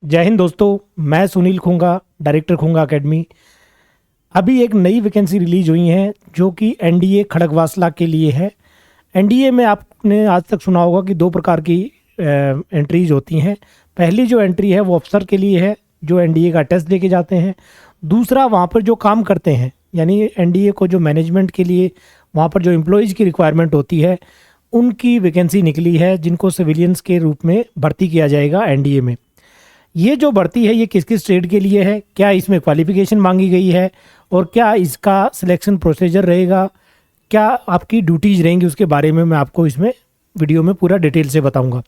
जय हिंद दोस्तों, मैं सुनील खूंगा, डायरेक्टर खूंगा एकेडमी। अभी एक नई वैकेंसी रिलीज हुई है जो कि एनडीए खड़गवासला के लिए है। एनडीए में आपने आज तक सुना होगा कि दो प्रकार की एंट्रीज होती हैं। पहली जो एंट्री है वो अफसर के लिए है जो एनडीए का टेस्ट देके जाते हैं। दूसरा वहाँ पर जो काम करते हैं, यानी एनडीए को जो मैनेजमेंट के लिए वहाँ पर जो एम्प्लॉयज़ की रिक्वायरमेंट होती है उनकी वैकेंसी निकली है, जिनको सिविलियंस के रूप में भर्ती किया जाएगा एनडीए में। ये जो भर्ती है ये किस किस ट्रेड के लिए है, क्या इसमें क्वालिफिकेशन मांगी गई है और क्या इसका सिलेक्शन प्रोसीजर रहेगा, क्या आपकी ड्यूटीज़ रहेंगी, उसके बारे में मैं आपको इसमें वीडियो में पूरा डिटेल से बताऊंगा।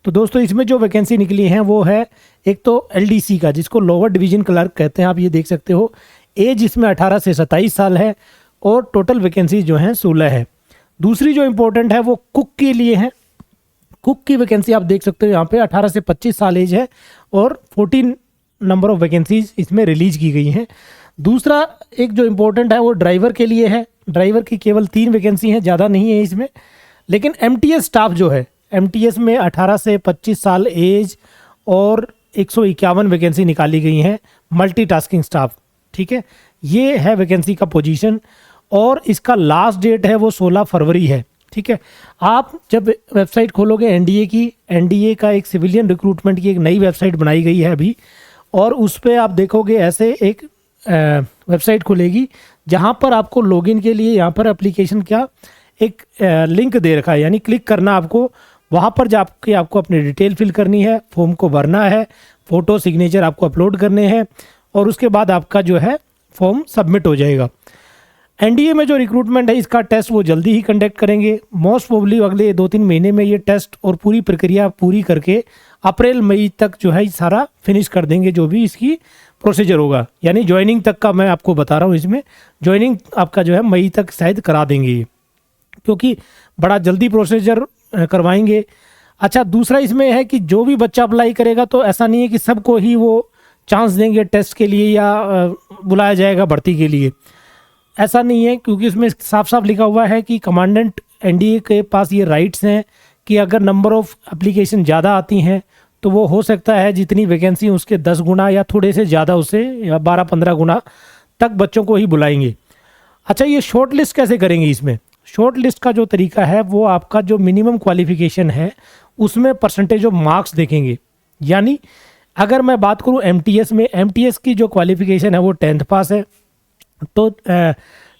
तो दोस्तों, इसमें जो वैकेंसी निकली है वो है एक तो एलडीसी का, जिसको लोअर डिवीजन क्लर्क कहते हैं। आप ये देख सकते हो, एज इसमें 18 से 27 साल है और टोटल वैकेंसी जो हैं 16 है। दूसरी जो इम्पोर्टेंट है वो कुक के लिए है। कुक की वैकेंसी आप देख सकते हो यहाँ पे 18 से 25 साल एज है और 14 नंबर ऑफ वैकेंसीज इसमें रिलीज की गई हैं। दूसरा एक जो इम्पोर्टेंट है वो ड्राइवर के लिए है। ड्राइवर की केवल 3 वैकेंसी हैं, ज़्यादा नहीं है इसमें। लेकिन एमटीएस स्टाफ जो है, एमटीएस में 18 से 25 साल एज और 151 वैकेंसी निकाली गई हैं मल्टीटास्किंग स्टाफ। ठीक है, ये है वैकेंसी का पोजीशन और इसका लास्ट डेट है वो 16 फरवरी है। ठीक है, आप जब वेबसाइट खोलोगे एनडीए का एक सिविलियन रिक्रूटमेंट की एक नई वेबसाइट बनाई गई है अभी, और उस पर आप देखोगे ऐसे एक वेबसाइट खुलेगी जहां पर आपको लॉगिन के लिए यहाँ पर एप्लीकेशन का एक लिंक दे रखा है, यानी क्लिक करना आपको। वहाँ पर जाके आपको अपनी डिटेल फिल करनी है, फॉर्म को भरना है, फ़ोटो सिग्नेचर आपको अपलोड करने हैं और उसके बाद आपका जो है फॉर्म सबमिट हो जाएगा। एनडीए में जो रिक्रूटमेंट है इसका टेस्ट वो जल्दी ही कंडक्ट करेंगे। मोस्ट प्रोबेबली अगले 2-3 महीने में ये टेस्ट और पूरी प्रक्रिया पूरी करके अप्रैल मई तक जो है सारा फिनिश कर देंगे, जो भी इसकी प्रोसीजर होगा। यानी ज्वाइनिंग तक का मैं आपको बता रहा हूँ, इसमें ज्वाइनिंग आपका जो है मई तक शायद करा देंगे ये, क्योंकि बड़ा जल्दी प्रोसीजर करवाएंगे। अच्छा, दूसरा इसमें है कि जो भी बच्चा अप्लाई करेगा तो ऐसा नहीं है कि सबको ही वो चांस देंगे टेस्ट के लिए या बुलाया जाएगा भर्ती के लिए, ऐसा नहीं है। क्योंकि इसमें साफ साफ लिखा हुआ है कि कमांडेंट एनडीए के पास ये राइट्स हैं कि अगर नंबर ऑफ़ एप्लीकेशन ज़्यादा आती हैं तो वो हो सकता है जितनी वैकेंसी उसके 10 गुना या थोड़े से ज़्यादा, उससे या 12-15 गुना तक बच्चों को ही बुलाएंगे। अच्छा, ये शॉर्ट लिस्ट कैसे करेंगे? इसमें शॉर्ट लिस्ट का जो तरीका है वो आपका जो मिनिमम क्वालिफिकेशन है उसमें परसेंटेज ऑफ मार्क्स देखेंगे। यानी अगर मैं बात करूँ एमटीएस में, एमटीएस की जो क्वालिफिकेशन है वो 10th पास है, तो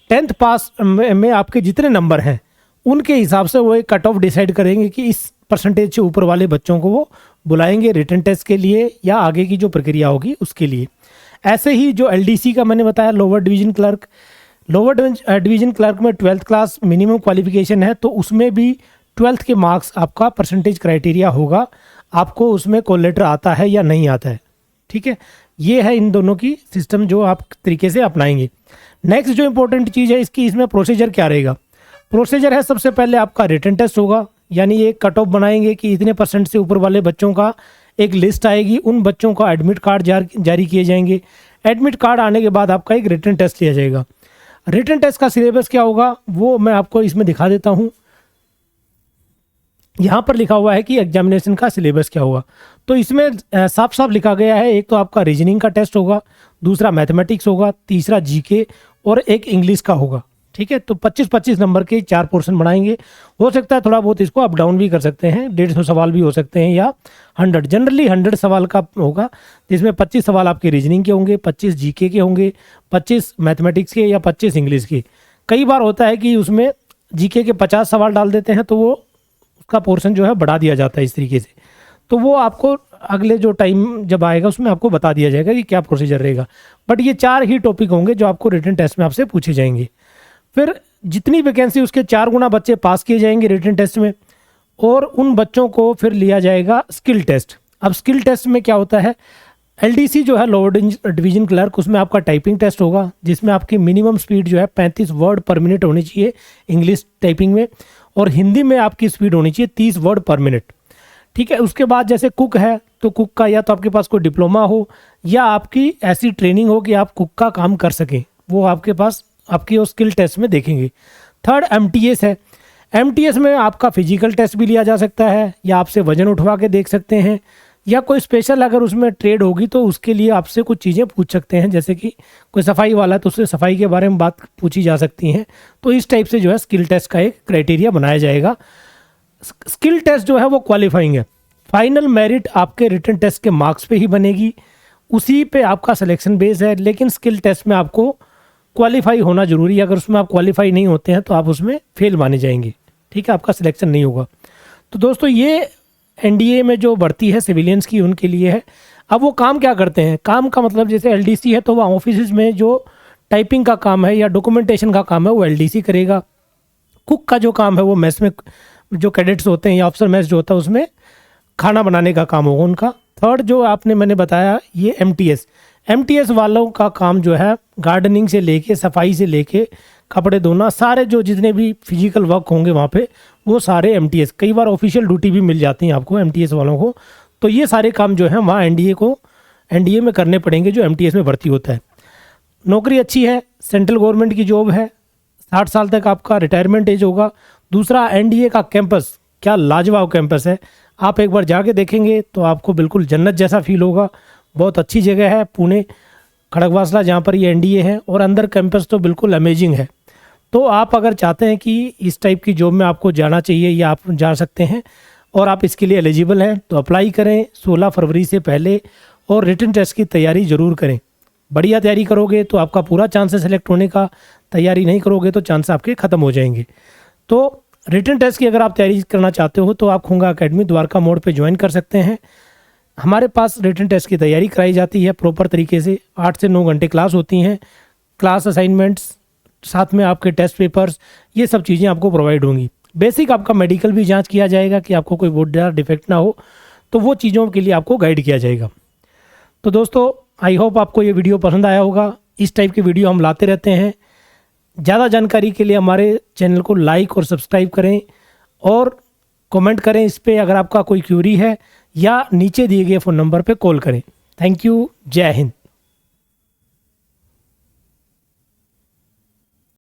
10th पास में आपके जितने नंबर हैं उनके हिसाब से वो एक कट ऑफ डिसाइड करेंगे कि इस परसेंटेज से ऊपर वाले बच्चों को वो बुलाएंगे रिटन टेस्ट के लिए या आगे की जो प्रक्रिया होगी उसके लिए। ऐसे ही जो एलडीसी का मैंने बताया, lower division clerk, lower division clerk में 12th क्लास मिनिमम क्वालिफिकेशन है, तो उसमें भी 12th के मार्क्स आपका परसेंटेज क्राइटेरिया होगा। आपको उसमें कॉल लेटर आता है या नहीं आता है। ठीक है, ये है इन दोनों की सिस्टम जो आप तरीके से अपनाएंगे। नेक्स्ट जो इंपॉर्टेंट चीज़ है इसकी, इसमें प्रोसीजर क्या रहेगा? प्रोसीजर है, सबसे पहले आपका रिटन टेस्ट होगा, यानी एक कट ऑफ बनाएंगे कि इतने % से ऊपर वाले बच्चों का एक लिस्ट आएगी, उन बच्चों का एडमिट कार्ड जारी किए जाएंगे। एडमिट कार्ड आने के बाद आपका एक रिटन टेस्ट लिया जाएगा। रिटन टेस्ट का सिलेबस क्या होगा वो मैं आपको इसमें दिखा देता हूँ। यहाँ पर लिखा हुआ है कि एग्जामिनेशन का सिलेबस क्या होगा, तो इसमें साफ साफ लिखा गया है, एक तो आपका रीजनिंग का टेस्ट होगा, दूसरा मैथमेटिक्स होगा, तीसरा जीके और एक इंग्लिश का होगा। ठीक है, तो 25-25 नंबर के 4 पोर्शन बनाएंगे। हो सकता है थोड़ा बहुत इसको अप डाउन भी कर सकते हैं, 150 सवाल भी हो सकते हैं या 100, जनरली 100 सवाल का होगा, जिसमें 25 सवाल आपके रीजनिंग के होंगे, 25 जीके के होंगे, 25 मैथमेटिक्स के या 25 इंग्लिश के। कई बार होता है कि उसमें जीके के 50 सवाल डाल देते हैं तो वो उसका पोर्शन जो है बढ़ा दिया जाता है इस तरीके से। तो वो आपको अगले जो टाइम जब आएगा उसमें आपको बता दिया जाएगा कि क्या प्रोसीजर रहेगा। बट ये 4 ही टॉपिक होंगे जो आपको रिटन टेस्ट में आपसे पूछे जाएंगे। फिर जितनी वैकेंसी उसके 4 गुना बच्चे पास किए जाएंगे रिटन टेस्ट में, और उन बच्चों को फिर लिया जाएगा स्किल टेस्ट। अब स्किल टेस्ट में क्या होता है, एलडीसी जो है लोअर डिवीजन क्लर्क, उसमें आपका टाइपिंग टेस्ट होगा, जिसमें आपकी मिनिमम स्पीड जो है 35 वर्ड पर मिनट होनी चाहिए इंग्लिश टाइपिंग में, और हिंदी में आपकी स्पीड होनी चाहिए 30 वर्ड पर मिनट। ठीक है, उसके बाद जैसे कुक है तो कुक का या तो आपके पास कोई डिप्लोमा हो या आपकी ऐसी ट्रेनिंग हो कि आप कुक का काम कर सकें, वो आपके पास आपकी वो स्किल टेस्ट में देखेंगे। थर्ड एमटीएस है, एमटीएस में आपका फिजिकल टेस्ट भी लिया जा सकता है या आपसे वजन उठवा के देख सकते हैं या कोई स्पेशल अगर उसमें ट्रेड होगी तो उसके लिए आपसे कुछ चीज़ें पूछ सकते हैं, जैसे कि कोई सफाई वाला है तो उससे सफाई के बारे में बात पूछी जा सकती हैं। तो इस टाइप से जो है स्किल टेस्ट का एक क्राइटेरिया बनाया जाएगा। स्किल टेस्ट जो है वो क्वालिफाइंग है, फाइनल मेरिट आपके रिटन टेस्ट के मार्क्स पे ही बनेगी, उसी पे आपका सिलेक्शन बेस है। लेकिन स्किल टेस्ट में आपको क्वालिफाई होना जरूरी है, अगर उसमें आप क्वालिफाई नहीं होते हैं तो आप उसमें फेल माने जाएंगे, ठीक है, आपका सिलेक्शन नहीं होगा। तो दोस्तों ये एनडीए में जो भर्ती है सिविलियंस की उनके लिए है। अब वो काम क्या करते हैं, काम का मतलब जैसे एलडीसी है तो वह ऑफिस में जो टाइपिंग का काम है या डॉक्यूमेंटेशन का काम है वो एलडीसी करेगा। कुक का जो काम है वो मेस में जो कैडेट्स होते हैं या ऑफिसर मेस जो होता है उसमें खाना बनाने का काम होगा उनका। थर्ड जो मैंने बताया ये एमटीएस वालों का काम जो है गार्डनिंग से लेके सफाई से लेके कपड़े धोना, सारे जो जितने भी फिजिकल वर्क होंगे वहाँ पे वो सारे एमटीएस, कई बार ऑफिशियल ड्यूटी भी मिल जाती हैं आपको एमटीएस वालों को। तो ये सारे काम जो है वहाँ एनडीए में करने पड़ेंगे जो एमटीएस में भर्ती होता है। नौकरी अच्छी है, सेंट्रल गवर्नमेंट की जॉब है, 60 साल तक आपका रिटायरमेंट एज होगा। दूसरा एनडीए का कैंपस क्या लाजवाब कैंपस है, आप एक बार जाके देखेंगे तो आपको बिल्कुल जन्नत जैसा फील होगा। बहुत अच्छी जगह है पुणे खड़गवासला जहाँ पर ये एनडीए है, और अंदर कैंपस तो बिल्कुल अमेजिंग है। तो आप अगर चाहते हैं कि इस टाइप की जॉब में आपको जाना चाहिए या आप जा सकते हैं और आप इसके लिए एलिजिबल हैं तो अप्लाई करें 16 फरवरी से पहले, और रिटन टेस्ट की तैयारी ज़रूर करें। बढ़िया तैयारी करोगे तो आपका पूरा चांस है सेलेक्ट होने का, तैयारी नहीं करोगे तो चांस आपके ख़त्म हो जाएंगे। तो रिटन टेस्ट की अगर आप तैयारी करना चाहते हो तो आप खुंगा अकेडमी द्वारका मोड़ पे ज्वाइन कर सकते हैं। हमारे पास रिटन टेस्ट की तैयारी कराई जाती है प्रॉपर तरीके से, 8 से 9 घंटे क्लास होती हैं, क्लास असाइनमेंट्स साथ में आपके टेस्ट पेपर्स, ये सब चीज़ें आपको प्रोवाइड होंगी। बेसिक आपका मेडिकल भी जांच किया जाएगा कि आपको कोई बहुत ज़्यादा डिफेक्ट ना हो, तो वो चीज़ों के लिए आपको गाइड किया जाएगा। तो दोस्तों आई होप आपको ये वीडियो पसंद आया होगा। इस टाइप की वीडियो हम लाते रहते हैं। ज़्यादा जानकारी के लिए हमारे चैनल को लाइक और सब्सक्राइब करें और कमेंट करें इस पर अगर आपका कोई क्यूरी है, या नीचे दिए गए फ़ोन नंबर पर कॉल करें। थैंक यू, जय हिंद।